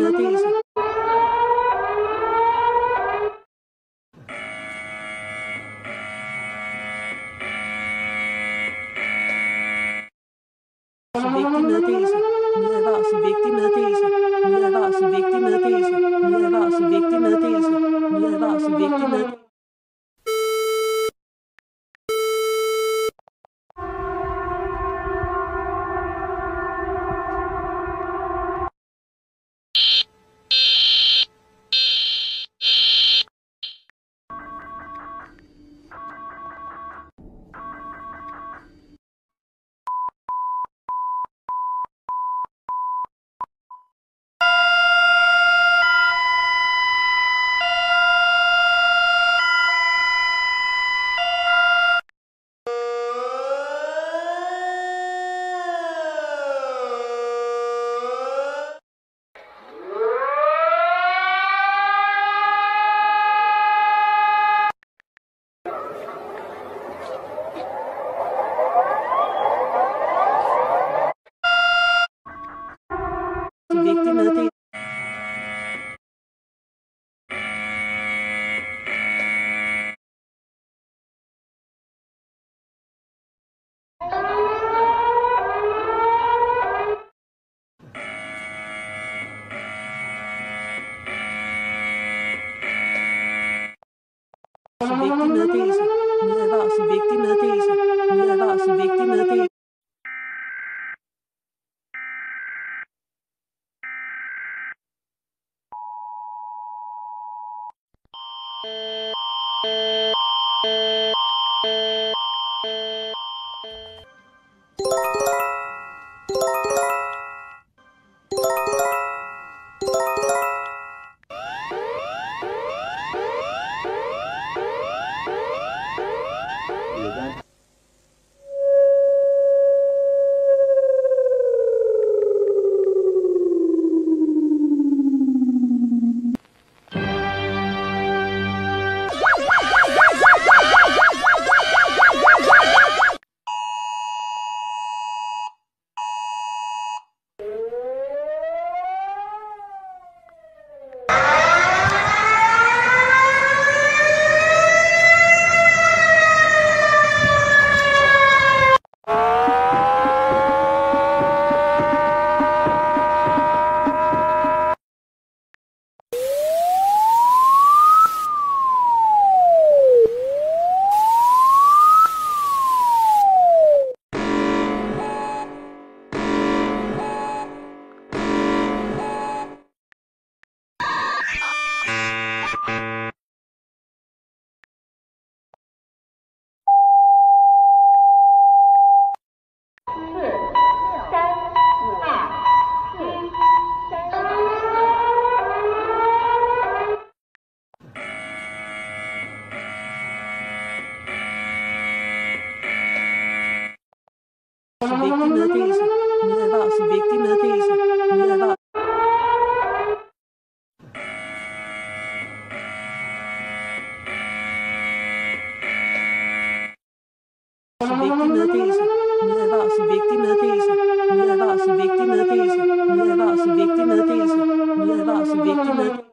meddelelse. Vigtig meddelelse. Nødadvarsel vigtig meddelelse. Nødadvarsel vigtig meddelelse. Nødadvarsel vigtig meddelelse. Nødadvarsel vigtig meddelelse. Vigtig meddelelse. Vigtig meddelelse. Nødadvarsel vigtig meddelelse. Nødadvarsel vigtig meddelelse. Vigtig meddelelse. Nødadvarsel vigtig meddelelse. Nødadvarsel. Vigtig meddelelse. Nødadvarsel vigtig meddelelse. Nødadvarsel vigtig meddelelse. Nødadvarsel vigtig meddelelse. Nødadvarsel vigtig meddelelse.